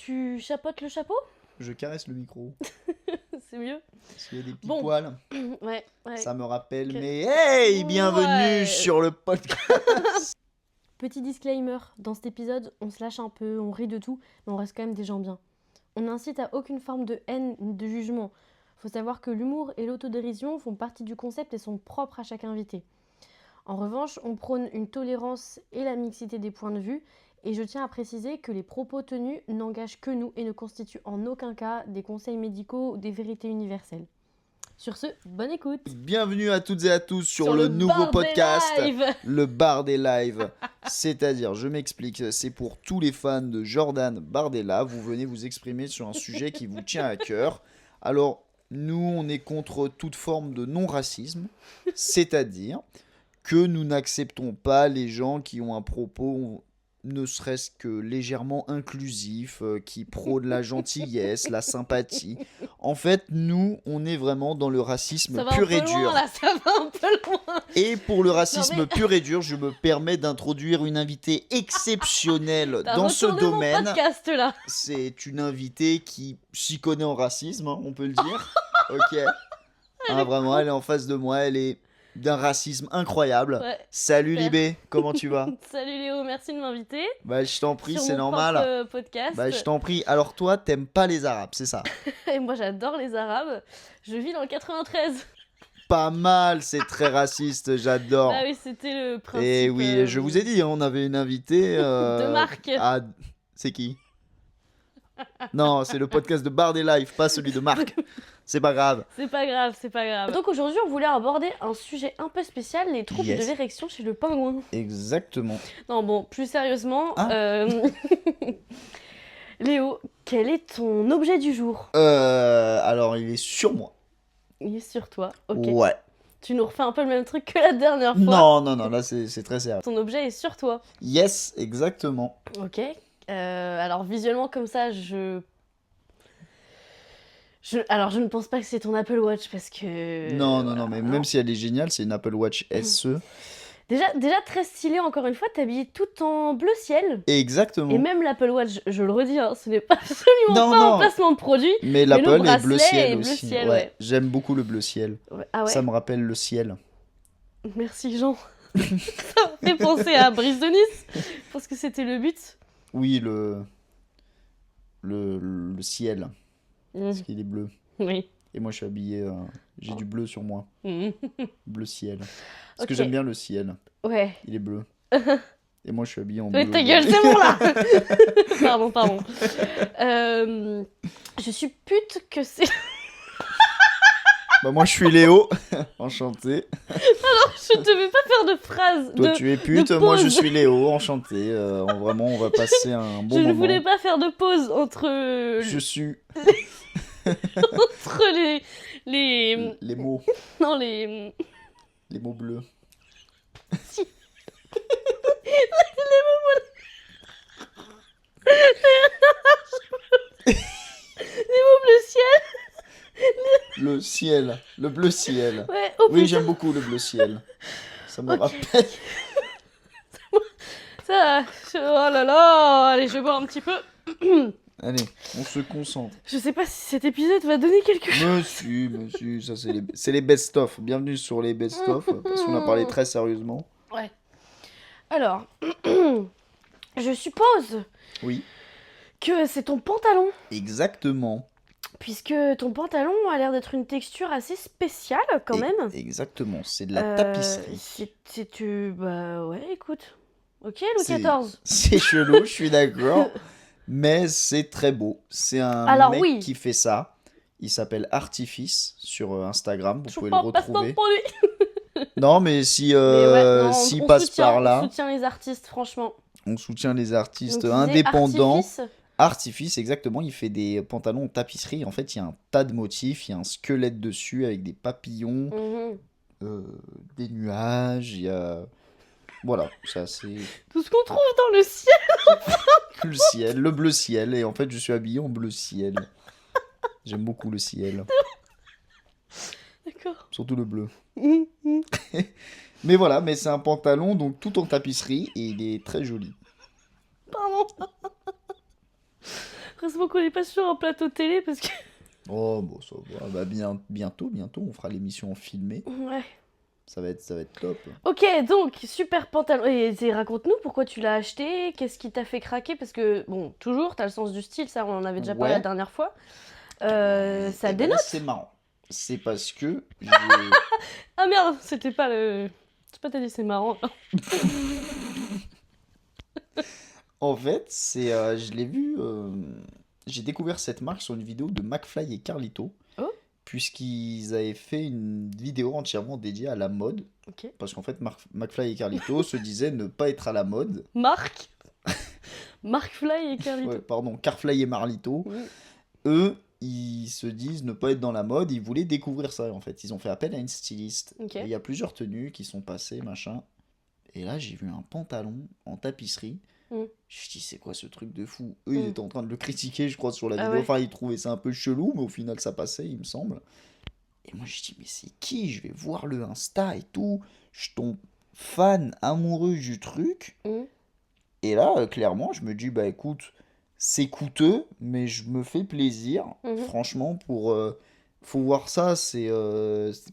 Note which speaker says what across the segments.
Speaker 1: tu chapeautes le chapeau?
Speaker 2: Je caresse le micro.
Speaker 1: C'est mieux.
Speaker 2: S'il y a des petits
Speaker 1: Bon.
Speaker 2: poils,
Speaker 1: Ouais.
Speaker 2: ça me rappelle.
Speaker 1: Que-
Speaker 2: Mais hey, bienvenue
Speaker 1: Ouais.
Speaker 2: sur le podcast.
Speaker 1: Petit disclaimer, dans cet épisode, on se lâche un peu, on rit de tout, mais on reste quand même des gens bien. On n'incite à aucune forme de haine ni de jugement. Faut savoir que l'humour et l'autodérision font partie du concept et sont propres à chaque invité. En revanche, on prône une tolérance et la mixité des points de vue, et je tiens à préciser que les propos tenus n'engagent que nous et ne constituent en aucun cas des conseils médicaux ou des vérités universelles. Sur ce, bonne écoute.
Speaker 2: Bienvenue à toutes et à tous sur le nouveau
Speaker 1: bar des
Speaker 2: podcast,
Speaker 1: lives.
Speaker 2: le bar des lives. C'est-à-dire, je m'explique, c'est pour tous les fans de Jordan Bardella. Vous venez vous exprimer sur un sujet qui vous tient à cœur. Alors, nous, on est contre toute forme de non-racisme, c'est-à-dire que nous n'acceptons pas les gens qui ont un propos ne serait-ce que légèrement inclusif, qui prône la gentillesse, la sympathie. En fait, nous, on est vraiment dans le racisme
Speaker 1: Ça va
Speaker 2: pur
Speaker 1: un peu
Speaker 2: et
Speaker 1: loin,
Speaker 2: dur.
Speaker 1: là, ça va un peu loin.
Speaker 2: Et pour le racisme
Speaker 1: Non, mais-
Speaker 2: pur et dur, je me permets d'introduire une invitée exceptionnelle
Speaker 1: T'as
Speaker 2: dans ce
Speaker 1: retourné mon
Speaker 2: domaine.
Speaker 1: podcast, là.
Speaker 2: C'est une invitée qui s'y connaît en racisme, hein, on peut le dire. Ok. Hein, vraiment, elle est en face de moi, elle est d'un racisme incroyable.
Speaker 1: Ouais.
Speaker 2: Salut
Speaker 1: Super.
Speaker 2: Libé, comment tu vas?
Speaker 1: Salut Léo, merci de m'inviter.
Speaker 2: Bah je t'en prie,
Speaker 1: sur
Speaker 2: c'est
Speaker 1: mon
Speaker 2: normal.
Speaker 1: propre podcast.
Speaker 2: Bah je t'en prie. Alors toi, t'aimes pas les Arabes, c'est ça?
Speaker 1: Et moi j'adore les Arabes. Je vis dans le 93.
Speaker 2: Pas mal, c'est très raciste, j'adore.
Speaker 1: Bah oui, c'était le principe.
Speaker 2: Et oui, je vous ai dit, hein, on avait une invitée.
Speaker 1: De Marc.
Speaker 2: Ah, c'est qui? Non, c'est le podcast de Bar des Lives, pas celui de Marc. C'est pas grave.
Speaker 1: C'est pas grave, c'est pas grave. Donc aujourd'hui, on voulait aborder un sujet un peu spécial, les troubles
Speaker 2: Yes.
Speaker 1: de l'érection chez le pingouin.
Speaker 2: Exactement.
Speaker 1: Non, bon, plus sérieusement,
Speaker 2: Ah.
Speaker 1: Léo, quel est ton objet du jour?
Speaker 2: Alors, il est sur moi.
Speaker 1: Il est sur toi, ok.
Speaker 2: Ouais.
Speaker 1: Tu nous refais un peu le même truc que la dernière fois.
Speaker 2: Non, là c'est très sérieux.
Speaker 1: Ton objet est sur toi.
Speaker 2: Yes, exactement.
Speaker 1: Ok. Alors visuellement comme ça, alors je ne pense pas que c'est ton Apple Watch parce que...
Speaker 2: Non, mais
Speaker 1: non.
Speaker 2: même si elle est géniale, c'est une Apple Watch SE.
Speaker 1: Déjà très stylé encore une fois, t'es habillé tout en bleu ciel.
Speaker 2: Exactement.
Speaker 1: Et même l'Apple Watch, je le redis, hein, ce n'est pas absolument
Speaker 2: Non,
Speaker 1: pas
Speaker 2: non.
Speaker 1: un placement de produit.
Speaker 2: Mais
Speaker 1: le
Speaker 2: l'Apple est
Speaker 1: bracelet
Speaker 2: bleu ciel
Speaker 1: est bleu
Speaker 2: aussi.
Speaker 1: ciel,
Speaker 2: ouais.
Speaker 1: ouais.
Speaker 2: J'aime beaucoup le bleu ciel.
Speaker 1: Ouais. Ah ouais.
Speaker 2: Ça me rappelle le ciel.
Speaker 1: Merci Jean. Ça me fait penser à Brise de Nice, parce que c'était le but.
Speaker 2: Oui, le ciel,
Speaker 1: Mm.
Speaker 2: parce qu'il est bleu.
Speaker 1: Oui.
Speaker 2: Et moi, je suis habillé, j'ai du bleu sur moi.
Speaker 1: Mm.
Speaker 2: Bleu ciel. Parce que
Speaker 1: Ok.
Speaker 2: j'aime bien le ciel.
Speaker 1: Ouais.
Speaker 2: Il est bleu. Et moi, je suis habillé en
Speaker 1: Ouais,
Speaker 2: bleu.
Speaker 1: ta gueule, c'est bon là. Pardon. Je suis pute que c'est...
Speaker 2: Bah, moi, je suis Léo. Enchanté.
Speaker 1: Je ne vais pas faire de phrase.
Speaker 2: Toi, tu es pute.
Speaker 1: de
Speaker 2: Moi, je
Speaker 1: pause.
Speaker 2: suis Léo. Enchanté. Vraiment, on va passer un bon
Speaker 1: Je ne
Speaker 2: moment.
Speaker 1: voulais pas faire de pause entre,
Speaker 2: Je suis
Speaker 1: entre les...
Speaker 2: les mots.
Speaker 1: Non, les...
Speaker 2: Les mots bleus.
Speaker 1: Si. Les mots bleu ciel.
Speaker 2: Le ciel. Le bleu ciel.
Speaker 1: Ouais, oh
Speaker 2: Oui,
Speaker 1: putain,
Speaker 2: j'aime beaucoup le bleu ciel. Ça me
Speaker 1: Ok.
Speaker 2: rappelle.
Speaker 1: ça... Oh là là. Allez, je vais boire un petit peu.
Speaker 2: Allez, on se concentre.
Speaker 1: Je sais pas si cet épisode va donner quelque chose.
Speaker 2: Monsieur, ça c'est les best-of. Bienvenue sur les best-of, parce qu'on a parlé très sérieusement.
Speaker 1: Ouais. Alors, je suppose
Speaker 2: Oui,
Speaker 1: que c'est ton pantalon.
Speaker 2: exactement.
Speaker 1: Puisque ton pantalon a l'air d'être une texture assez spéciale quand même.
Speaker 2: Exactement, c'est de la tapisserie.
Speaker 1: Bah ouais, écoute. Ok, Louis
Speaker 2: C'est-
Speaker 1: XIV.
Speaker 2: C'est chelou, je suis d'accord, mais c'est très beau. C'est un
Speaker 1: Alors,
Speaker 2: mec
Speaker 1: oui.
Speaker 2: qui fait ça. Il s'appelle Artifice sur Instagram, vous
Speaker 1: Je
Speaker 2: pouvez le
Speaker 1: prends passeport
Speaker 2: retrouver.
Speaker 1: pour lui.
Speaker 2: Non, mais si
Speaker 1: Mais ouais, non,
Speaker 2: s'il
Speaker 1: on
Speaker 2: passe
Speaker 1: soutient,
Speaker 2: par
Speaker 1: on
Speaker 2: là,
Speaker 1: soutient les artistes, franchement.
Speaker 2: on soutient les artistes
Speaker 1: Donc, tu disais
Speaker 2: indépendants.
Speaker 1: Artifice.
Speaker 2: Artifice, exactement, il fait des pantalons en tapisserie. En fait, il y a un tas de motifs, il y a un squelette dessus avec des papillons,
Speaker 1: Mhm.
Speaker 2: des nuages, il y a... Voilà, ça c'est
Speaker 1: Tout ce qu'on trouve dans le ciel.
Speaker 2: le ciel, le bleu ciel. Et en fait, je suis habillé en bleu ciel. J'aime beaucoup le ciel,
Speaker 1: D'accord.
Speaker 2: surtout le bleu.
Speaker 1: Mhm.
Speaker 2: Mais voilà, mais c'est un pantalon donc tout en tapisserie et il est très joli.
Speaker 1: Pardon. Heureusement qu'on n'est pas sur un plateau télé parce que.
Speaker 2: Oh, bon, ça va. Bah, bientôt, on fera l'émission en filmé.
Speaker 1: Ouais.
Speaker 2: Ça va être top.
Speaker 1: Ok, donc, super pantalon. Et raconte-nous pourquoi tu l'as acheté, qu'est-ce qui t'a fait craquer, parce que, bon, toujours, t'as le sens du style, ça, on en avait déjà parlé la
Speaker 2: Ouais.
Speaker 1: dernière fois. Ça
Speaker 2: Eh ben là,
Speaker 1: dénote.
Speaker 2: c'est marrant. C'est parce que
Speaker 1: Ah merde, c'était pas le. C'est pas t'as dit c'est marrant.
Speaker 2: en fait, je l'ai vu. J'ai découvert cette marque sur une vidéo de McFly et Carlito,
Speaker 1: Oh,
Speaker 2: puisqu'ils avaient fait une vidéo entièrement dédiée à la mode.
Speaker 1: ok.
Speaker 2: Parce qu'en fait, McFly et Carlito se disaient ne pas être à la mode.
Speaker 1: Marc. Marc Fly et Carlito.
Speaker 2: Ouais, pardon, Carfly et Marlito.
Speaker 1: Oui.
Speaker 2: Eux, ils se disent ne pas être dans la mode. Ils voulaient découvrir ça, en fait. Ils ont fait appel à une styliste.
Speaker 1: Ok.
Speaker 2: Et il y a plusieurs tenues qui sont passées, machin. Et là, j'ai vu un pantalon en tapisserie.
Speaker 1: Mm.
Speaker 2: Je dis, c'est quoi ce truc de fou? Eux, ils étaient en train de le critiquer, je crois, sur la
Speaker 1: Ah
Speaker 2: vidéo.
Speaker 1: ouais.
Speaker 2: Enfin, ils trouvaient ça un peu chelou, mais au final, ça passait, il me semble. Et moi, je dis, mais c'est qui? Je vais voir le Insta et tout. Je tombe fan, amoureux du truc.
Speaker 1: Mm.
Speaker 2: Et là, clairement, je me dis, bah écoute, c'est coûteux, mais je me fais plaisir.
Speaker 1: Mhm.
Speaker 2: Franchement, faut voir ça, c'est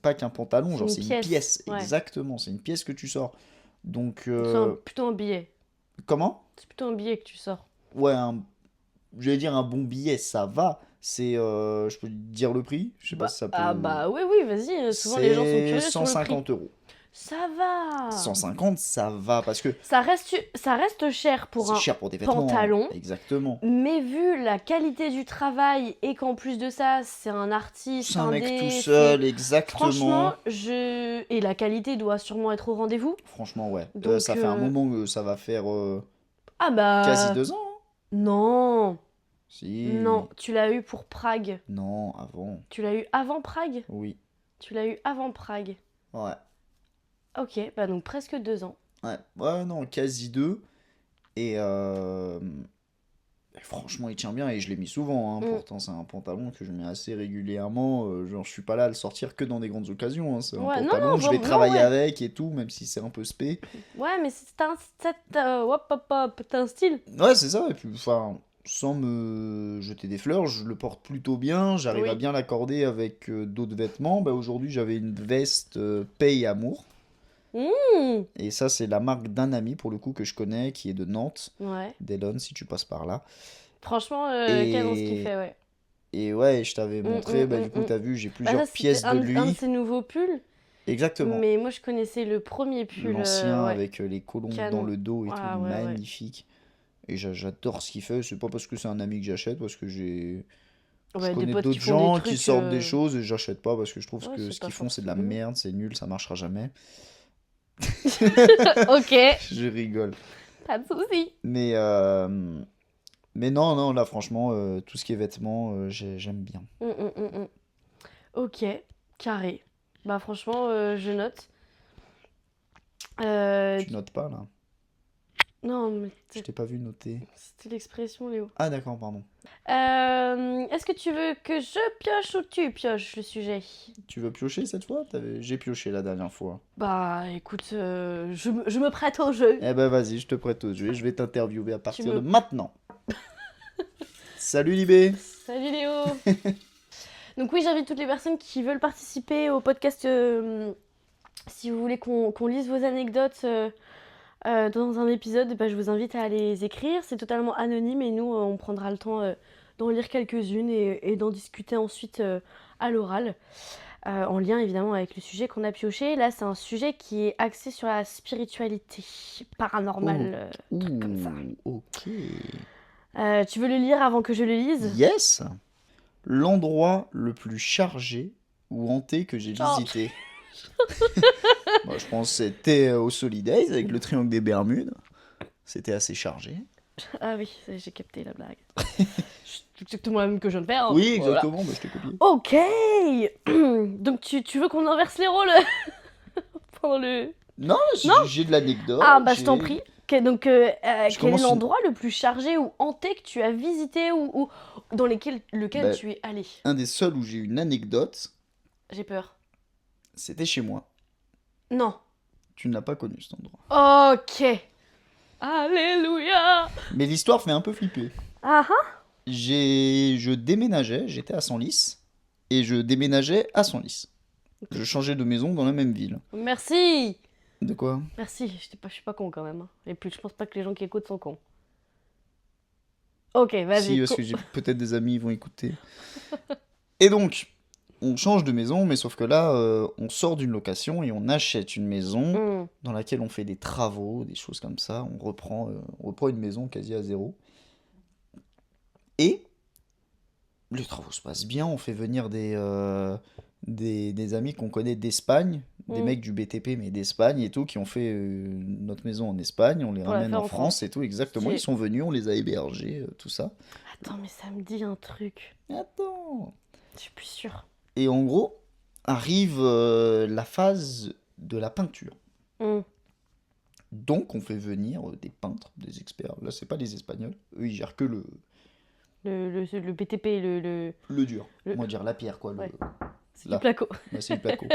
Speaker 2: pas qu'un pantalon,
Speaker 1: C'est
Speaker 2: genre
Speaker 1: une
Speaker 2: c'est une
Speaker 1: pièce,
Speaker 2: pièce.
Speaker 1: ouais.
Speaker 2: Exactement, c'est une pièce que tu sors. Donc,
Speaker 1: Plutôt un billet.
Speaker 2: comment?
Speaker 1: C'est plutôt un billet que tu sors.
Speaker 2: Ouais, je vais dire un bon billet, ça va. Je peux te dire le prix? Je sais pas si ça peut.
Speaker 1: Ah bah oui, oui, vas-y. Souvent les gens sont
Speaker 2: C'est
Speaker 1: curieux sur le prix.
Speaker 2: 150 euros.
Speaker 1: Ça va.
Speaker 2: 150, ça va, parce que
Speaker 1: Ça reste cher pour
Speaker 2: c'est
Speaker 1: un
Speaker 2: cher pour des vêtements.
Speaker 1: pantalon.
Speaker 2: Exactement.
Speaker 1: Mais vu la qualité du travail et qu'en plus de ça, c'est un artiste,
Speaker 2: C'est un mec
Speaker 1: indé,
Speaker 2: tout
Speaker 1: c'est-
Speaker 2: seul, exactement.
Speaker 1: Franchement, et la qualité doit sûrement être au rendez-vous.
Speaker 2: Franchement, ouais.
Speaker 1: Donc,
Speaker 2: Ça fait un moment que ça va faire
Speaker 1: Ah bah...
Speaker 2: quasi 2 ans. Hein.
Speaker 1: Non,
Speaker 2: Si.
Speaker 1: non, tu l'as eu pour Prague.
Speaker 2: Non, avant.
Speaker 1: Tu l'as eu avant Prague?
Speaker 2: Oui.
Speaker 1: Tu l'as eu avant Prague.
Speaker 2: Ouais.
Speaker 1: Ok, bah donc presque 2 ans.
Speaker 2: Ouais. Ouais, non, quasi 2. Et franchement, il tient bien et je l'ai mis souvent. Hein.
Speaker 1: Mm.
Speaker 2: Pourtant, c'est un pantalon que je mets assez régulièrement. Genre, je suis pas là à le sortir que dans des grandes occasions. Hein. C'est un
Speaker 1: Ouais, non,
Speaker 2: pantalon,
Speaker 1: non,
Speaker 2: je vais
Speaker 1: vraiment,
Speaker 2: travailler
Speaker 1: ouais.
Speaker 2: avec et tout, même si c'est un peu spé.
Speaker 1: Ouais, mais t'as un style.
Speaker 2: Ouais, c'est ça. Et puis, enfin, sans me jeter des fleurs, je le porte plutôt bien. J'arrive à
Speaker 1: Oui.
Speaker 2: bien l'accorder avec d'autres vêtements. Bah, aujourd'hui, j'avais une veste Paye Amour.
Speaker 1: Mmh.
Speaker 2: Et ça, c'est la marque d'un ami, pour le coup, que je connais, qui est de Nantes.
Speaker 1: Ouais.
Speaker 2: D'Elon, si tu passes par là.
Speaker 1: Franchement,
Speaker 2: Et-
Speaker 1: canon ce qu'il fait, ouais.
Speaker 2: Et ouais, je t'avais montré, bah, du coup,
Speaker 1: mm.
Speaker 2: t'as vu, j'ai
Speaker 1: Bah,
Speaker 2: plusieurs
Speaker 1: ça,
Speaker 2: pièces
Speaker 1: c'était
Speaker 2: de
Speaker 1: un
Speaker 2: lui.
Speaker 1: de ses nouveaux pulls.
Speaker 2: Exactement.
Speaker 1: Mais moi, je connaissais le premier pull.
Speaker 2: L'ancien
Speaker 1: Ouais.
Speaker 2: avec les colombes
Speaker 1: Canon.
Speaker 2: dans le dos et
Speaker 1: Ah,
Speaker 2: tout,
Speaker 1: ouais, ouais.
Speaker 2: magnifique. Et j'adore ce qu'il fait. C'est pas parce que c'est un ami que j'achète, parce que je
Speaker 1: Ouais, des
Speaker 2: connais
Speaker 1: potes
Speaker 2: d'autres
Speaker 1: qui font des
Speaker 2: gens qui
Speaker 1: trucs,
Speaker 2: sortent des choses et j'achète pas parce que je trouve
Speaker 1: ouais,
Speaker 2: que
Speaker 1: c'est
Speaker 2: ce
Speaker 1: pas
Speaker 2: qu'ils font, c'est de la
Speaker 1: forcément.
Speaker 2: merde, c'est nul, ça marchera jamais.
Speaker 1: Ok,
Speaker 2: Je rigole.
Speaker 1: pas de soucis.
Speaker 2: Mais non, là, franchement, tout ce qui est vêtements, j'aime bien.
Speaker 1: Ok, carré. Bah, franchement, je note. Euh,
Speaker 2: Tu notes pas, là?
Speaker 1: Non, mais
Speaker 2: Je t'ai pas vu noter.
Speaker 1: c'était l'expression, Léo.
Speaker 2: Ah, d'accord, pardon.
Speaker 1: Est-ce que tu veux que je pioche ou tu pioches le sujet?
Speaker 2: Tu veux piocher cette fois? J'ai pioché la dernière fois.
Speaker 1: Bah, écoute, je me prête au jeu.
Speaker 2: Eh ben vas-y, je te prête au jeu. Je vais t'interviewer à partir
Speaker 1: me-
Speaker 2: de maintenant. Salut Libé.
Speaker 1: Salut Léo. Donc oui, j'invite toutes les personnes qui veulent participer au podcast. Si vous voulez qu'on lise vos anecdotes dans un épisode, bah, je vous invite à les écrire. C'est totalement anonyme et nous, on prendra le temps d'en lire quelques-unes et d'en discuter ensuite à l'oral. En lien évidemment avec le sujet qu'on a pioché. Là, c'est un sujet qui est axé sur la spiritualité paranormale, truc comme ça.
Speaker 2: Ok.
Speaker 1: Tu veux le lire avant que je le lise?
Speaker 2: Yes. L'endroit le plus chargé ou hanté que j'ai
Speaker 1: Oh.
Speaker 2: visité. Moi, je pense que c'était au Solidays avec le triangle des Bermudes. C'était assez chargé.
Speaker 1: Ah oui, j'ai capté la blague. C'est exactement la même que je viens de faire.
Speaker 2: Oui,
Speaker 1: Voilà.
Speaker 2: exactement, bah, je t'ai copié.
Speaker 1: Ok. Donc tu veux qu'on inverse les rôles pendant le...
Speaker 2: Non,
Speaker 1: Non.
Speaker 2: j'ai de l'anecdote.
Speaker 1: Ah bah je t'en prie. Donc quel est
Speaker 2: commence une-
Speaker 1: l'endroit le plus chargé ou hanté que tu as visité ou dans lequel
Speaker 2: Bah,
Speaker 1: tu es allé?
Speaker 2: Un des seuls où j'ai une anecdote,
Speaker 1: J'ai peur.
Speaker 2: c'était chez moi.
Speaker 1: Non.
Speaker 2: Tu ne l'as pas connu cet endroit.
Speaker 1: Ok. Alléluia.
Speaker 2: Mais l'histoire fait un peu flipper.
Speaker 1: Ah ah.
Speaker 2: je déménageais, j'étais à Senlis, et je déménageais à Senlis. Je changeais de maison dans la même ville.
Speaker 1: Merci.
Speaker 2: De quoi?
Speaker 1: Merci, je suis pas con quand même, hein. Et puis je pense pas que les gens qui écoutent sont cons. Ok,
Speaker 2: Si,
Speaker 1: vas-y.
Speaker 2: parce que j'ai peut-être des amis qui vont écouter. Et donc, on change de maison, mais sauf que là, on sort d'une location et on achète une maison
Speaker 1: Hmm,
Speaker 2: dans laquelle on fait des travaux, des choses comme ça. On reprend une maison quasi à zéro. Et les travaux se passent bien. On fait venir des amis qu'on connaît d'Espagne, des
Speaker 1: hmm.
Speaker 2: mecs du BTP, mais d'Espagne et tout, qui ont fait notre maison en Espagne. On les
Speaker 1: Pour la
Speaker 2: ramène
Speaker 1: faire
Speaker 2: en
Speaker 1: en
Speaker 2: France
Speaker 1: France.
Speaker 2: et tout, exactement. Ils
Speaker 1: Stylé.
Speaker 2: sont venus, on les a hébergés, tout ça.
Speaker 1: Attends, mais ça me dit un truc.
Speaker 2: Attends!
Speaker 1: Je suis plus sûre.
Speaker 2: Et en gros, arrive la phase de la peinture.
Speaker 1: Hmm.
Speaker 2: Donc, on fait venir des peintres, des experts. Là, c'est pas les Espagnols. Eux, ils gèrent que
Speaker 1: Le BTP,
Speaker 2: le dur.
Speaker 1: le-
Speaker 2: On va dire la pierre, quoi.
Speaker 1: Ouais. C'est du
Speaker 2: Là.
Speaker 1: placo.
Speaker 2: Ouais, c'est le placo.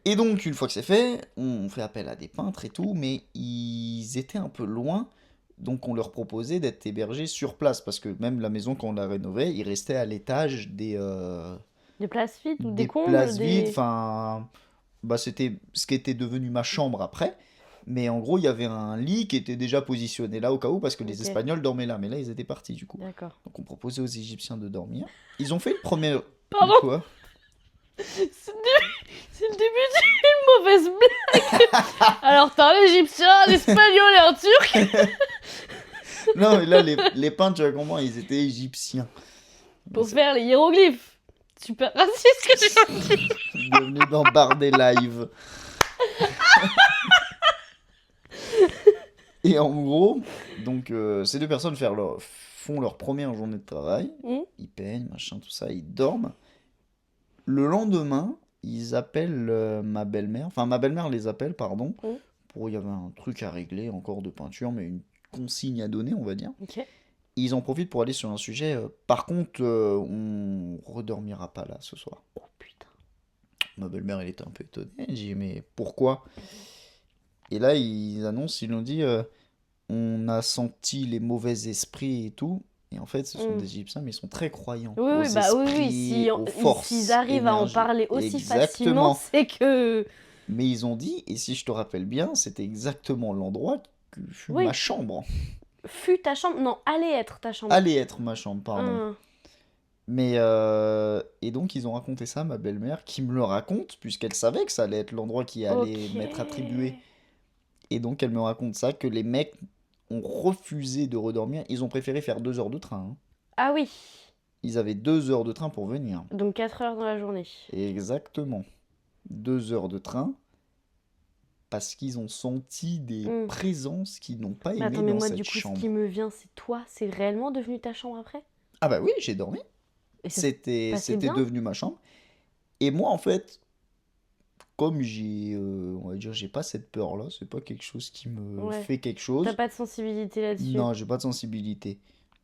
Speaker 2: Et donc, une fois que c'est fait, on fait appel à des peintres et tout, mais ils étaient un peu loin. Donc, on leur proposait d'être hébergés sur place. Parce que même la maison, quand on l'a rénovée, ils restaient à l'étage
Speaker 1: Des places vides ou des
Speaker 2: des
Speaker 1: combles,
Speaker 2: places vides.
Speaker 1: des...
Speaker 2: Enfin, bah, c'était ce qui était devenu ma chambre après. Mais en gros, il y avait un lit qui était déjà positionné là au cas où, parce que les
Speaker 1: Ok,
Speaker 2: Espagnols dormaient là. Mais là, ils étaient partis du coup.
Speaker 1: d'accord.
Speaker 2: Donc, on proposait aux Égyptiens de dormir. Ils ont fait une première.
Speaker 1: Pardon,
Speaker 2: Quoi?
Speaker 1: c'est le début d'une mauvaise blague. Alors t'as un égyptien, un espagnol et un turc
Speaker 2: Non, mais là, les peintres, tu vas comprendre, ils étaient égyptiens.
Speaker 1: pour faire les hiéroglyphes. Super raciste que tu viens de dire.
Speaker 2: Bienvenue dans Bardé Live. Et en gros, donc, ces deux personnes font leur première journée de travail.
Speaker 1: Hmm,
Speaker 2: Ils peignent, machin, tout ça, ils dorment. Le lendemain, ils appellent ma belle-mère. Enfin, ma belle-mère les appelle, pardon.
Speaker 1: hmm,
Speaker 2: Il y avait un truc à régler, encore de peinture, mais une consigne à donner, on va dire.
Speaker 1: ok.
Speaker 2: Ils en profitent pour aller sur un sujet. Par contre, on redormira pas là ce soir.
Speaker 1: Oh putain.
Speaker 2: Ma belle-mère, elle était un peu étonnée. Elle dit, mais pourquoi? Et là, ils annoncent, ils l'ont dit, on a senti les mauvais esprits et tout. Et en fait, ce sont
Speaker 1: Hmm.
Speaker 2: des Égyptiens, mais ils sont très croyants
Speaker 1: Oui,
Speaker 2: aux
Speaker 1: oui, bah oui, oui.
Speaker 2: esprits, aux
Speaker 1: S'ils
Speaker 2: forces,
Speaker 1: arrivent à en
Speaker 2: énergies.
Speaker 1: parler aussi facilement,
Speaker 2: Exactement.
Speaker 1: c'est que...
Speaker 2: Mais ils ont dit, et si je te rappelle bien, c'était exactement l'endroit que fut ma
Speaker 1: Oui,
Speaker 2: chambre.
Speaker 1: fut ta chambre. Non, allait être ta chambre.
Speaker 2: Allait être ma chambre, pardon.
Speaker 1: Hmm,
Speaker 2: Mais et donc ils ont raconté ça à ma belle-mère, qui me le raconte, puisqu'elle savait que ça allait être l'endroit qui allait
Speaker 1: ok.
Speaker 2: m'être attribué. Et donc elle me raconte ça, que les mecs ont refusé de redormir. Ils ont préféré faire 2 heures de train, hein.
Speaker 1: Ah oui.
Speaker 2: Ils avaient 2 heures de train pour venir.
Speaker 1: Donc 4 heures dans la journée.
Speaker 2: Exactement. 2 heures de train, parce qu'ils ont senti des
Speaker 1: Hmm.
Speaker 2: présences qu'ils n'ont pas
Speaker 1: Mais attends,
Speaker 2: aimées
Speaker 1: mais
Speaker 2: dans
Speaker 1: moi,
Speaker 2: cette
Speaker 1: du coup, ce
Speaker 2: chambre.
Speaker 1: qui me vient, c'est toi. C'est réellement devenu ta chambre après?
Speaker 2: Ah bah oui, j'ai dormi.
Speaker 1: Et ça s'est passé
Speaker 2: C'était
Speaker 1: bien?
Speaker 2: devenu ma chambre. Et moi, en fait, comme on va dire, j'ai pas cette peur-là, c'est pas quelque chose qui me
Speaker 1: Ouais.
Speaker 2: fait quelque
Speaker 1: T'as
Speaker 2: chose.
Speaker 1: pas de sensibilité là-dessus?
Speaker 2: Non, j'ai pas de sensibilité.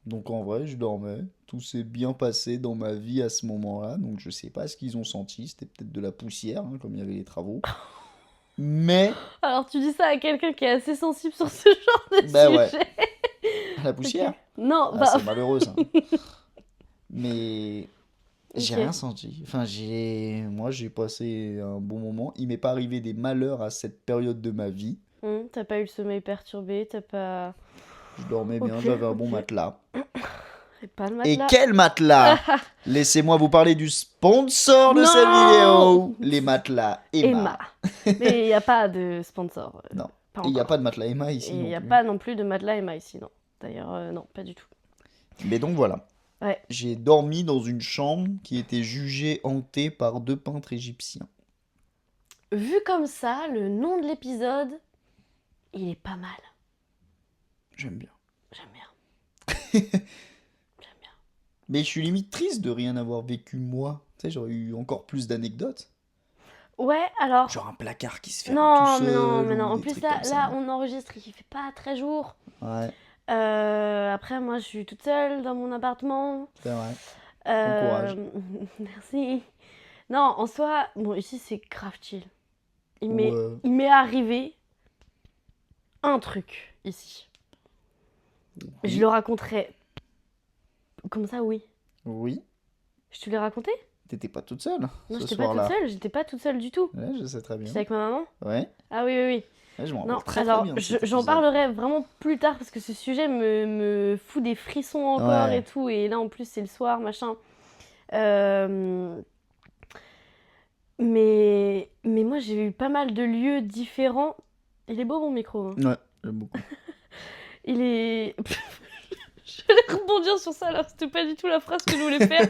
Speaker 2: Donc en vrai, je dormais. Tout s'est bien passé dans ma vie à ce moment-là. Donc je sais pas ce qu'ils ont senti. C'était peut-être de la poussière, hein, comme il y avait les travaux. Mais,
Speaker 1: Alors, tu dis ça à quelqu'un qui est assez sensible sur ce genre de
Speaker 2: bah ouais,
Speaker 1: sujet.
Speaker 2: la
Speaker 1: Ok.
Speaker 2: poussière.
Speaker 1: Non,
Speaker 2: Ah,
Speaker 1: bah...
Speaker 2: c'est malheureux ça. Mais j'ai
Speaker 1: Ok.
Speaker 2: rien senti. Enfin, moi, j'ai passé un bon moment. Il m'est pas arrivé des malheurs à cette période de ma vie.
Speaker 1: T'as pas eu le sommeil perturbé, t'as pas...
Speaker 2: Je dormais bien,
Speaker 1: Ok,
Speaker 2: j'avais un bon
Speaker 1: ok.
Speaker 2: matelas.
Speaker 1: Et pas le
Speaker 2: Et
Speaker 1: matelas.
Speaker 2: quel matelas! Laissez-moi vous parler du sponsor de cette
Speaker 1: Non!
Speaker 2: vidéo, les matelas
Speaker 1: Emma.
Speaker 2: Emma.
Speaker 1: Mais il n'y a pas de sponsor.
Speaker 2: Non.
Speaker 1: Pas
Speaker 2: Et il n'y a
Speaker 1: encore.
Speaker 2: pas de matelas Emma
Speaker 1: Et
Speaker 2: ici
Speaker 1: il
Speaker 2: non
Speaker 1: n'y a
Speaker 2: plus.
Speaker 1: pas non plus de matelas Emma ici, non. D'ailleurs, non, pas du tout.
Speaker 2: Mais donc voilà.
Speaker 1: Ouais.
Speaker 2: J'ai dormi dans une chambre qui était jugée hantée par 2 peintres égyptiens.
Speaker 1: Vu comme ça, le nom de l'épisode, il est pas mal.
Speaker 2: J'aime bien.
Speaker 1: J'aime bien. J'aime bien.
Speaker 2: Mais je suis limite triste de rien avoir vécu moi. Tu sais, j'aurais eu encore plus d'anecdotes.
Speaker 1: Ouais, alors...
Speaker 2: Genre un placard qui se ferme tout
Speaker 1: Non,
Speaker 2: seul
Speaker 1: mais non.
Speaker 2: ou
Speaker 1: En
Speaker 2: des
Speaker 1: plus,
Speaker 2: trucs
Speaker 1: là,
Speaker 2: comme ça.
Speaker 1: là, on enregistre, il fait pas très jour.
Speaker 2: Ouais,
Speaker 1: Après, moi, je suis toute seule dans mon appartement.
Speaker 2: c'est vrai. Bon courage.
Speaker 1: Merci. Non, en soi, bon, ici, c'est grave chill.
Speaker 2: Ou,
Speaker 1: Il m'est arrivé un truc, ici. Je
Speaker 2: oui.
Speaker 1: le raconterai Comme ça, oui.
Speaker 2: Oui,
Speaker 1: Je te l'ai raconté?
Speaker 2: t'étais pas toute seule
Speaker 1: Non,
Speaker 2: ce
Speaker 1: j'étais pas toute
Speaker 2: soir-là.
Speaker 1: seule, j'étais pas toute seule du tout.
Speaker 2: Ouais, je sais très bien.
Speaker 1: J'étais avec ma maman.
Speaker 2: Ouais,
Speaker 1: Ah oui, oui, oui.
Speaker 2: ouais, je m'en
Speaker 1: Non,
Speaker 2: rappelle très
Speaker 1: alors,
Speaker 2: bien de cet
Speaker 1: j'en
Speaker 2: épisode.
Speaker 1: parlerai vraiment plus tard parce que ce sujet me fout des frissons encore et
Speaker 2: Ouais.
Speaker 1: tout. Et là, en plus, c'est le soir, machin. Euh, mais moi, j'ai eu pas mal de lieux différents. Il est beau, mon micro, hein.
Speaker 2: Ouais, j'aime beaucoup.
Speaker 1: Il est... J'allais rebondir sur ça, alors c'était pas du tout la phrase que je voulais faire.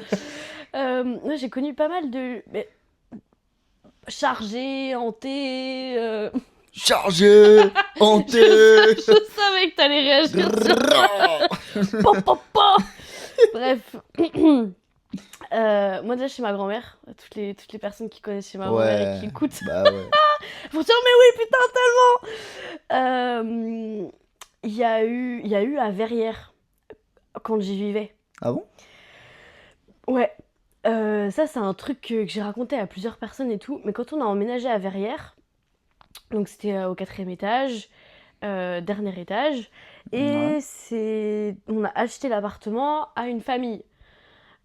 Speaker 1: Moi, j'ai connu pas mal de... Mais... chargé, hanté...
Speaker 2: Chargé, hanté.
Speaker 1: Je savais que t'allais réagir sur ça. Pop, pop, pop. Bref. Moi déjà chez ma grand-mère, toutes les personnes qui connaissent chez ma grand-mère et qui
Speaker 2: Ouais,
Speaker 1: écoutent
Speaker 2: bah ouais.
Speaker 1: vont dire mais oui putain tellement. Il y a eu à Verrières quand j'y vivais.
Speaker 2: Ah bon?
Speaker 1: Ouais. Ça c'est un truc que j'ai raconté à plusieurs personnes et tout, mais quand on a emménagé à Verrières, donc c'était au 4e étage, dernier étage,
Speaker 2: Ouais.
Speaker 1: et on a acheté l'appartement à une famille.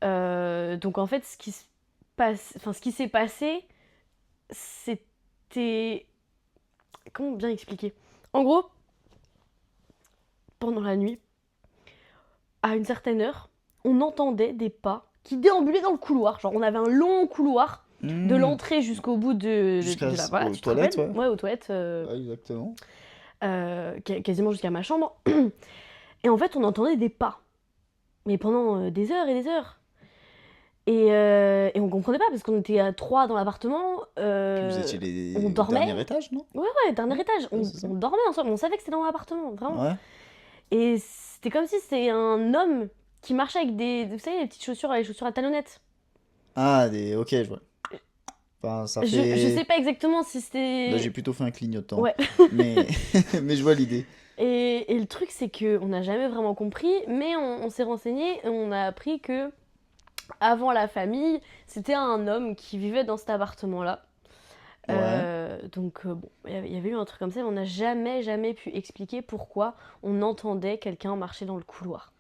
Speaker 1: Donc en fait, ce qui s'est passé, c'était... Comment bien expliquer? En gros, pendant la nuit, à une certaine heure, on entendait des pas qui déambulaient dans le couloir. Genre, on avait un long couloir de l'entrée jusqu'au bout
Speaker 2: Jusqu'à
Speaker 1: de la... Voilà,
Speaker 2: aux
Speaker 1: tu te
Speaker 2: toilettes,
Speaker 1: rappelles?
Speaker 2: ouais.
Speaker 1: Ouais, aux toilettes.
Speaker 2: Ouais, exactement.
Speaker 1: Quasiment jusqu'à ma chambre. Et en fait, on entendait des pas. Mais pendant des heures et des heures. Et on comprenait pas parce qu'on était à 3 dans l'appartement.
Speaker 2: Puis vous étiez
Speaker 1: On
Speaker 2: au
Speaker 1: dormait.
Speaker 2: dernier étage, non?
Speaker 1: Ouais, dernier étage.
Speaker 2: Ouais, c'est ça.
Speaker 1: On dormait ensemble. On savait que c'était dans l'appartement, vraiment.
Speaker 2: Ouais.
Speaker 1: Et c'était comme si c'était un homme qui marchait avec des. Vous savez, les petites chaussures, les chaussures à talonnettes.
Speaker 2: Ah, ok, je vois. Enfin, ça
Speaker 1: Je sais
Speaker 2: fait...
Speaker 1: pas exactement si
Speaker 2: Là,
Speaker 1: c'était.
Speaker 2: j'ai plutôt fait un clignotant.
Speaker 1: Ouais.
Speaker 2: Mais... mais je vois l'idée.
Speaker 1: Et le truc, c'est qu'on n'a jamais vraiment compris, mais on s'est renseigné et on a appris que, avant la famille, c'était un homme qui vivait dans cet appartement-là.
Speaker 2: Ouais.
Speaker 1: Donc, bon, il y avait eu un truc comme ça, mais on n'a jamais pu expliquer pourquoi on entendait quelqu'un marcher dans le couloir.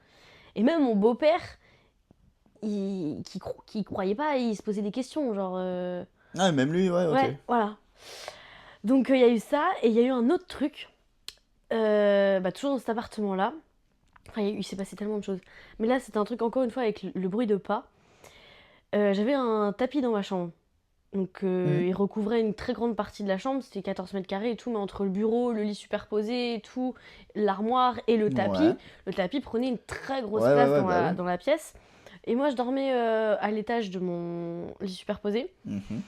Speaker 1: Et même mon beau-père, qui croyait pas, il se posait des questions, genre...
Speaker 2: Ah, même lui, ouais, ok.
Speaker 1: Ouais, voilà. Donc, il y a eu ça, et il y a eu un autre truc, toujours dans cet appartement-là. Enfin, il s'est passé tellement de choses. Mais là, c'était un truc, encore une fois, avec le bruit de pas. J'avais un tapis dans ma chambre. Donc, il recouvrait une très grande partie de la chambre. C'était 14 mètres carrés et tout, mais entre le bureau, le lit superposé et tout, l'armoire et le
Speaker 2: Ouais.
Speaker 1: tapis prenait une très grosse
Speaker 2: Ouais,
Speaker 1: place
Speaker 2: ouais, bah oui.
Speaker 1: dans la pièce. Et moi, je dormais à l'étage de mon lit superposé
Speaker 2: Mhm.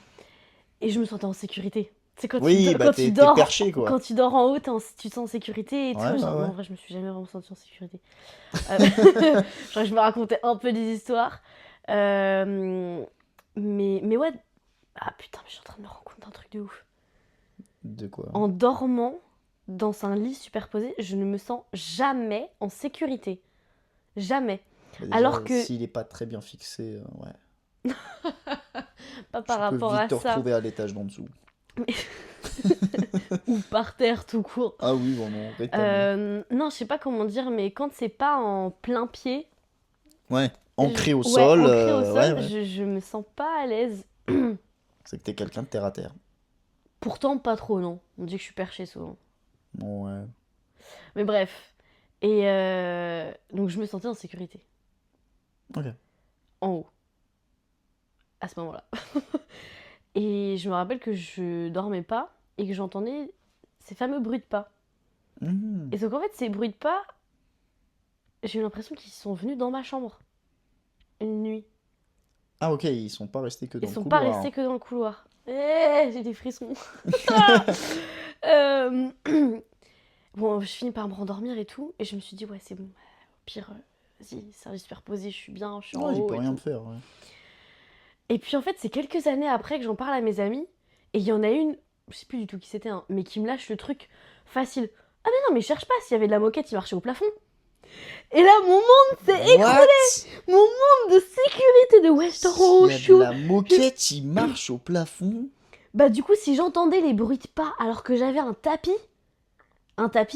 Speaker 1: et je me sentais en sécurité. C'est quand
Speaker 2: Oui, bah
Speaker 1: quand tu
Speaker 2: t'es
Speaker 1: dors,
Speaker 2: perché, quoi.
Speaker 1: quand tu dors en haut, tu te sens en sécurité et tout.
Speaker 2: Ouais, ouais,
Speaker 1: Genre, non,
Speaker 2: ouais.
Speaker 1: en vrai, je me suis jamais vraiment sentie en sécurité. Genre, je me racontais un peu des histoires. Euh, mais ouais. Ah putain, mais je suis en train de me rendre compte d'un truc de ouf.
Speaker 2: De quoi?
Speaker 1: En dormant dans un lit superposé, je ne me sens jamais en sécurité. Jamais.
Speaker 2: Bah déjà,
Speaker 1: Alors que,
Speaker 2: s'il est pas très bien fixé, ouais.
Speaker 1: pas
Speaker 2: Tu
Speaker 1: par
Speaker 2: peux
Speaker 1: rapport
Speaker 2: vite
Speaker 1: à
Speaker 2: te
Speaker 1: ça,
Speaker 2: retrouver à l'étage d'en dessous.
Speaker 1: ou par terre tout court.
Speaker 2: Ah oui, vraiment, rétamé.
Speaker 1: Non, je sais pas comment dire, mais quand c'est pas en plein pied,
Speaker 2: Ouais, ancré au
Speaker 1: ouais,
Speaker 2: sol,
Speaker 1: ancré au sol,
Speaker 2: ouais, ouais.
Speaker 1: je me sens pas à l'aise.
Speaker 2: C'est que t'es quelqu'un de terre à terre.
Speaker 1: Pourtant, pas trop, non. On dit que je suis perchée souvent.
Speaker 2: Ouais.
Speaker 1: Mais bref. Et donc, je me sentais en sécurité.
Speaker 2: Ok.
Speaker 1: En haut. À ce moment-là. Et je me rappelle que je dormais pas et que j'entendais ces fameux bruits de pas.
Speaker 2: Mhm.
Speaker 1: Et donc, en fait, ces bruits de pas, j'ai eu l'impression qu'ils sont venus dans ma chambre. Une nuit.
Speaker 2: Ah ok, ils sont pas restés que dans
Speaker 1: Ils
Speaker 2: le
Speaker 1: sont pas
Speaker 2: couloir.
Speaker 1: restés que dans le couloir. J'ai des frissons. Euh, Bon, je finis par me rendormir et tout. Et je me suis dit, ouais, c'est bon. Au pire, vas-y, service superposé, je suis bien, je suis en
Speaker 2: Non, il
Speaker 1: haut
Speaker 2: peut
Speaker 1: et
Speaker 2: rien
Speaker 1: tout.
Speaker 2: me faire. Ouais.
Speaker 1: Et puis en fait, c'est quelques années après que j'en parle à mes amis. Et il y en a une, je sais plus du tout qui c'était, hein, mais qui me lâche le truc facile. Ah mais non, mais cherche pas, s'il y avait de la moquette, il marchait au plafond. Et là, mon monde s'est écroulé.
Speaker 2: What?
Speaker 1: Mon monde de sécurité de Westeros.
Speaker 2: Il y a de la moquette, il marche au plafond.
Speaker 1: Bah du coup, si j'entendais les bruits de pas alors que j'avais un tapis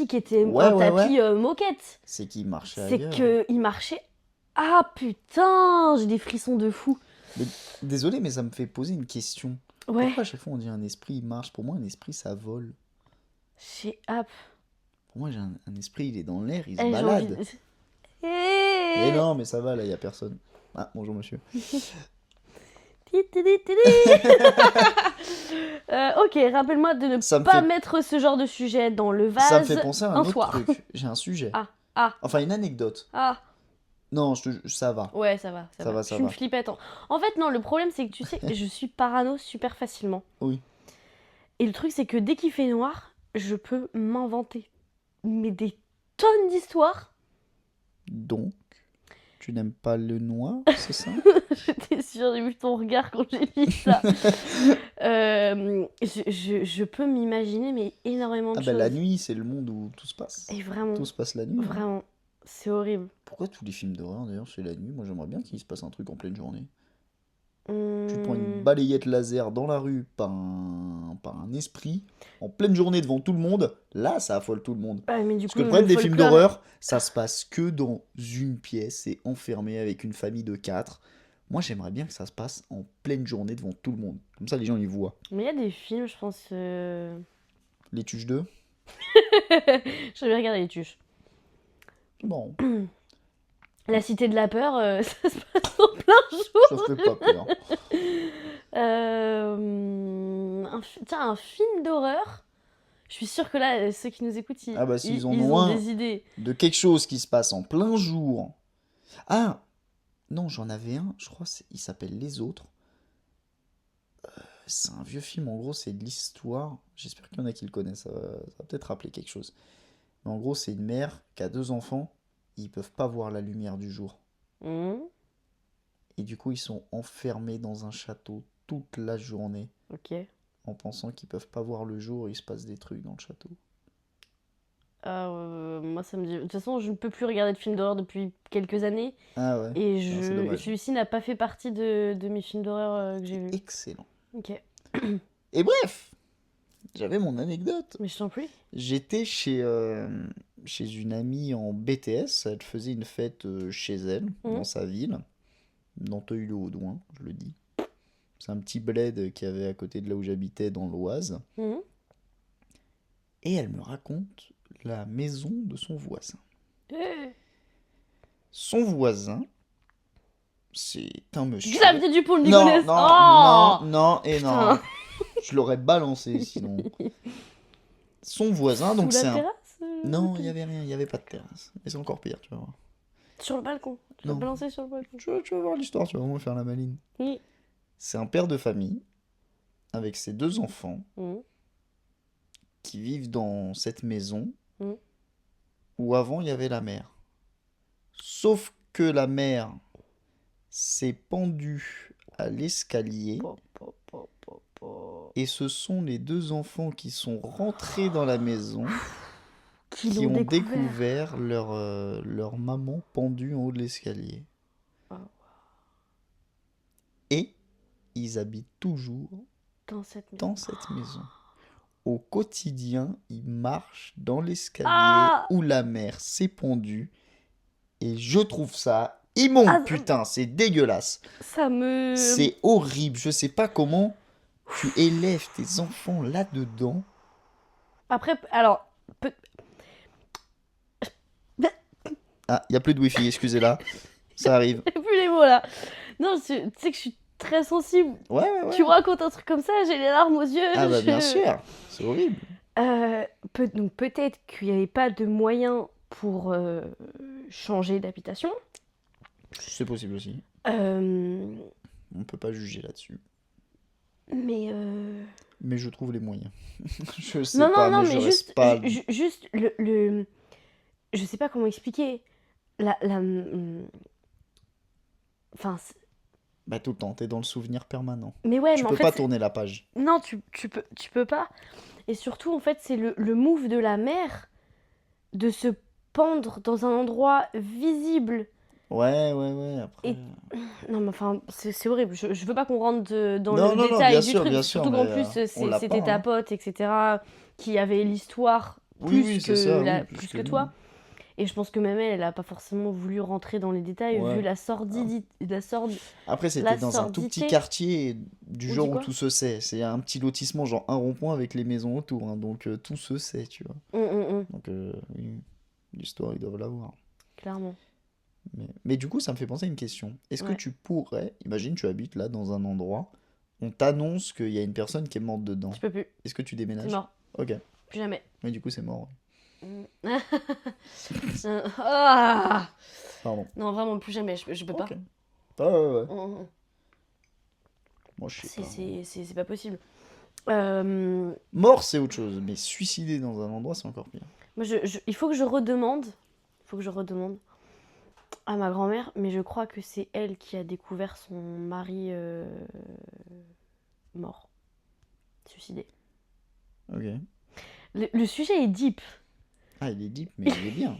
Speaker 1: qui était
Speaker 2: Ouais,
Speaker 1: un
Speaker 2: ouais,
Speaker 1: tapis moquette,
Speaker 2: C'est qu'il marchait
Speaker 1: c'est
Speaker 2: ailleurs.
Speaker 1: que il marchait Ah putain, j'ai des frissons de fou.
Speaker 2: Mais, désolé, mais ça me fait poser une question.
Speaker 1: Ouais,
Speaker 2: Pourquoi à chaque fois on dit un esprit il marche? Pour moi, un esprit ça vole.
Speaker 1: j'ai hâte.
Speaker 2: Pour moi, un esprit il est dans l'air, il se
Speaker 1: Eh, j'ai envie
Speaker 2: balade.
Speaker 1: de...
Speaker 2: Mais
Speaker 1: Eh.
Speaker 2: non, mais ça va, là, il y a personne. Ah, bonjour monsieur.
Speaker 1: Ti, ti, ti, ti, ti. Ok, rappelle-moi de ne
Speaker 2: Ça me
Speaker 1: pas
Speaker 2: fait-
Speaker 1: mettre ce genre de sujet dans le
Speaker 2: Ça me
Speaker 1: vase
Speaker 2: fait penser à un
Speaker 1: un
Speaker 2: autre
Speaker 1: soir.
Speaker 2: truc. J'ai un sujet.
Speaker 1: Ah,
Speaker 2: Enfin, une anecdote.
Speaker 1: ah.
Speaker 2: Non, ça va.
Speaker 1: Ouais, ça va, ça
Speaker 2: Ça
Speaker 1: va.
Speaker 2: va,
Speaker 1: Je
Speaker 2: ça
Speaker 1: suis une
Speaker 2: va.
Speaker 1: flippette. En fait, non, le problème, c'est que tu sais, je suis parano super facilement.
Speaker 2: Oui.
Speaker 1: Et le truc, c'est que dès qu'il fait noir, je peux m'inventer mais des tonnes d'histoires.
Speaker 2: Donc, tu n'aimes pas le noir, c'est ça?
Speaker 1: J'étais sûre, j'ai vu ton regard quand j'ai dit ça. Je peux m'imaginer, mais énormément de
Speaker 2: Ah
Speaker 1: choses.
Speaker 2: bah la nuit, c'est le monde où tout se passe.
Speaker 1: Et vraiment,
Speaker 2: Tout se passe la nuit. Hein.
Speaker 1: vraiment, c'est horrible.
Speaker 2: Pourquoi tous les films d'horreur, d'ailleurs, c'est la nuit? Moi, j'aimerais bien qu'il se passe un truc en pleine journée. Tu te prends une
Speaker 1: Hmm.
Speaker 2: balayette laser dans la rue par un esprit, en pleine journée devant tout le monde, là, ça affole tout le monde.
Speaker 1: Ouais, mais du
Speaker 2: Parce
Speaker 1: coup,
Speaker 2: que le problème
Speaker 1: le
Speaker 2: des films
Speaker 1: folklore-
Speaker 2: d'horreur, ça se passe que dans une pièce et enfermé avec une famille de 4. Moi, j'aimerais bien que ça se passe en pleine journée devant tout le monde. Comme ça, les gens, ils voient.
Speaker 1: Mais il y a des films, je pense.
Speaker 2: Les Tuches 2,
Speaker 1: Je vais regarder les tuches.
Speaker 2: bon,
Speaker 1: La Cité de la Peur, ça se passe en plein jour.
Speaker 2: ça fait pas peur.
Speaker 1: Tiens, un film d'horreur. Je suis sûre que là, ceux qui nous écoutent,
Speaker 2: Ah bah, s'ils en
Speaker 1: ils
Speaker 2: ont
Speaker 1: ont
Speaker 2: un.
Speaker 1: des idées.
Speaker 2: De quelque chose qui se passe en plein jour. Ah, non, j'en avais un, je crois, il s'appelle Les Autres. C'est un vieux film, en gros, c'est de l'histoire. J'espère qu'il y en a qui le connaissent, ça va peut-être rappeler quelque chose. Mais en gros, c'est une mère qui a 2 enfants, ils peuvent pas voir la lumière du jour.
Speaker 1: Hmm,
Speaker 2: Et du coup, ils sont enfermés dans un château toute la journée,
Speaker 1: ok.
Speaker 2: en pensant qu'ils peuvent pas voir le jour, et il se passe des trucs dans le château.
Speaker 1: Moi, ça me dit. De toute façon, je ne peux plus regarder de films d'horreur depuis quelques années.
Speaker 2: Ah ouais,
Speaker 1: Et
Speaker 2: non, c'est dommage.
Speaker 1: celui-ci n'a pas fait partie de mes films d'horreur que j'ai vus.
Speaker 2: Excellent.
Speaker 1: Ok.
Speaker 2: Et bref, j'avais mon anecdote.
Speaker 1: Mais je t'en prie.
Speaker 2: J'étais chez une amie en BTS, elle faisait une fête chez elle, dans sa ville, dans Teuil-le-Haudouin, je le dis. C'est un petit bled qu'il y avait à côté de là où j'habitais, dans l'Oise.
Speaker 1: Mhm.
Speaker 2: Et elle me raconte la maison de son voisin. Son voisin, c'est un monsieur...
Speaker 1: Xavier Dupont de
Speaker 2: Non,
Speaker 1: Ligonnès.
Speaker 2: non,
Speaker 1: Oh
Speaker 2: non, non et non.
Speaker 1: Putain.
Speaker 2: Je l'aurais balancé sinon. Son voisin, donc
Speaker 1: Sous
Speaker 2: c'est
Speaker 1: la
Speaker 2: un...
Speaker 1: terrasse
Speaker 2: Non, il n'y avait rien, il n'y avait pas de terrasse. Mais c'est encore pire, tu vas voir.
Speaker 1: Sur le balcon. Tu vas
Speaker 2: Non.
Speaker 1: balancer sur le balcon.
Speaker 2: Tu vas voir l'histoire, tu vas vraiment faire la maline.
Speaker 1: Oui.
Speaker 2: C'est un père de famille, avec ses 2 enfants,
Speaker 1: Mhm.
Speaker 2: qui vivent dans cette maison,
Speaker 1: Mhm.
Speaker 2: où avant il y avait la mère. Sauf que la mère s'est pendue à l'escalier,
Speaker 1: Po, po, po, po, po.
Speaker 2: et ce sont les 2 enfants qui sont rentrés dans la maison,
Speaker 1: Qui
Speaker 2: qui
Speaker 1: l'ont
Speaker 2: ont
Speaker 1: découvert.
Speaker 2: découvert leur maman pendue en haut de l'escalier.
Speaker 1: Oh.
Speaker 2: Et ils habitent toujours
Speaker 1: Dans cette maison.
Speaker 2: dans cette maison. Au quotidien, ils marchent dans l'escalier
Speaker 1: Ah
Speaker 2: où la mère s'est pendue. Et je trouve ça immonde,
Speaker 1: Ah,
Speaker 2: putain, c'est dégueulasse.
Speaker 1: Ça me...
Speaker 2: C'est horrible, je sais pas comment tu élèves tes enfants là-dedans.
Speaker 1: Après, alors...
Speaker 2: Ah, il y a plus de wifi, excusez-la. Ça arrive.
Speaker 1: J'ai plus les mots là. Non, tu sais que je suis très sensible.
Speaker 2: Ouais, ouais, ouais.
Speaker 1: Tu me racontes un truc comme ça, j'ai les larmes aux yeux.
Speaker 2: Ah bah
Speaker 1: je-
Speaker 2: bien sûr, c'est horrible.
Speaker 1: Donc peut-être qu'il n'y avait pas de moyens pour changer d'habitation.
Speaker 2: C'est possible aussi.
Speaker 1: Euh,
Speaker 2: On peut pas juger là-dessus.
Speaker 1: mais...
Speaker 2: Mais je trouve les moyens. Je sais
Speaker 1: Non,
Speaker 2: pas,
Speaker 1: non, non,
Speaker 2: mais
Speaker 1: mais
Speaker 2: je
Speaker 1: juste,
Speaker 2: reste pas...
Speaker 1: juste le... Je sais pas comment expliquer. Enfin...
Speaker 2: Bah tout le temps, t'es dans le souvenir permanent.
Speaker 1: Mais ouais,
Speaker 2: Tu
Speaker 1: mais en
Speaker 2: peux
Speaker 1: fait...
Speaker 2: pas
Speaker 1: c'est-
Speaker 2: tourner la page.
Speaker 1: Non, tu peux pas. Et surtout, en fait, c'est le move de la mère de se pendre dans un endroit visible.
Speaker 2: Ouais, ouais, ouais, après...
Speaker 1: Et- Non, mais enfin, c'est horrible. Je veux pas qu'on rentre dans
Speaker 2: Non,
Speaker 1: le
Speaker 2: non, non,
Speaker 1: détail
Speaker 2: bien
Speaker 1: du
Speaker 2: sûr,
Speaker 1: truc.
Speaker 2: bien sûr,
Speaker 1: Surtout qu'en
Speaker 2: mais,
Speaker 1: plus,
Speaker 2: on l'a
Speaker 1: c'était
Speaker 2: pas,
Speaker 1: ta
Speaker 2: hein.
Speaker 1: pote, etc., qui avait l'histoire
Speaker 2: Oui,
Speaker 1: plus
Speaker 2: oui,
Speaker 1: que,
Speaker 2: c'est ça, oui,
Speaker 1: plus
Speaker 2: plus
Speaker 1: que
Speaker 2: que
Speaker 1: toi.
Speaker 2: nous.
Speaker 1: Et je pense que même elle a pas forcément voulu rentrer dans les détails
Speaker 2: Ouais.
Speaker 1: vu la sordidité.
Speaker 2: Après, c'était dans un tout petit
Speaker 1: sordidité.
Speaker 2: quartier du
Speaker 1: On
Speaker 2: genre
Speaker 1: dit
Speaker 2: où
Speaker 1: quoi?
Speaker 2: tout se sait. C'est un petit lotissement, genre un rond-point avec les maisons autour, hein, donc tout se sait, tu vois. Donc, oui, l'histoire, ils doivent l'avoir.
Speaker 1: Clairement.
Speaker 2: Mais du coup, ça me fait penser à une question. Est-ce que
Speaker 1: Ouais.
Speaker 2: tu pourrais, imagine, tu habites là dans un endroit, on t'annonce qu'il y a une personne qui est morte dedans.
Speaker 1: Je peux plus.
Speaker 2: Est-ce que tu
Speaker 1: C'est
Speaker 2: déménages?
Speaker 1: mort.
Speaker 2: Ok.
Speaker 1: Plus jamais.
Speaker 2: Mais du coup, c'est mort.
Speaker 1: Ah
Speaker 2: Pardon.
Speaker 1: non, vraiment, plus jamais. Je peux pas.
Speaker 2: Ok. Ah ouais.
Speaker 1: Mm.
Speaker 2: Moi, je sais pas.
Speaker 1: C'est pas possible.
Speaker 2: Mort, c'est autre chose, mais suicider dans un endroit, c'est encore pire.
Speaker 1: Moi, il faut que je redemande. À ma grand-mère, mais je crois que c'est elle qui a découvert son mari mort, suicidé.
Speaker 2: Ok.
Speaker 1: Le sujet est deep.
Speaker 2: Ah, il est deep, mais il est bien.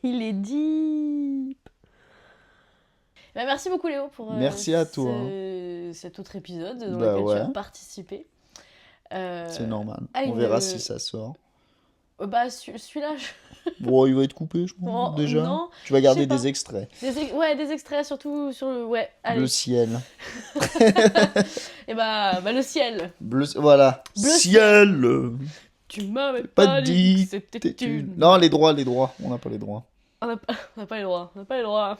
Speaker 1: Il est deep. Bah, merci beaucoup Léo pour
Speaker 2: Merci à toi.
Speaker 1: cet autre épisode dans
Speaker 2: Bah
Speaker 1: lequel tu as
Speaker 2: ouais.
Speaker 1: participé.
Speaker 2: C'est normal.
Speaker 1: à
Speaker 2: On
Speaker 1: une-
Speaker 2: verra si ça sort.
Speaker 1: Bah celui-là,
Speaker 2: Bon, il va être coupé, je pense,
Speaker 1: Oh,
Speaker 2: déjà.
Speaker 1: non,
Speaker 2: Tu vas garder
Speaker 1: je sais
Speaker 2: des
Speaker 1: pas.
Speaker 2: extraits.
Speaker 1: Ouais, des extraits surtout sur le... Ouais, allez.
Speaker 2: Le ciel.
Speaker 1: Et bah le ciel.
Speaker 2: Bleu, voilà.
Speaker 1: Bleu
Speaker 2: ciel.
Speaker 1: Tu m'avais
Speaker 2: Pas
Speaker 1: pas
Speaker 2: dit
Speaker 1: dit que c'était
Speaker 2: T'es
Speaker 1: une...
Speaker 2: une. Non, les droits. On n'a pas les droits.
Speaker 1: On n'a pas les droits.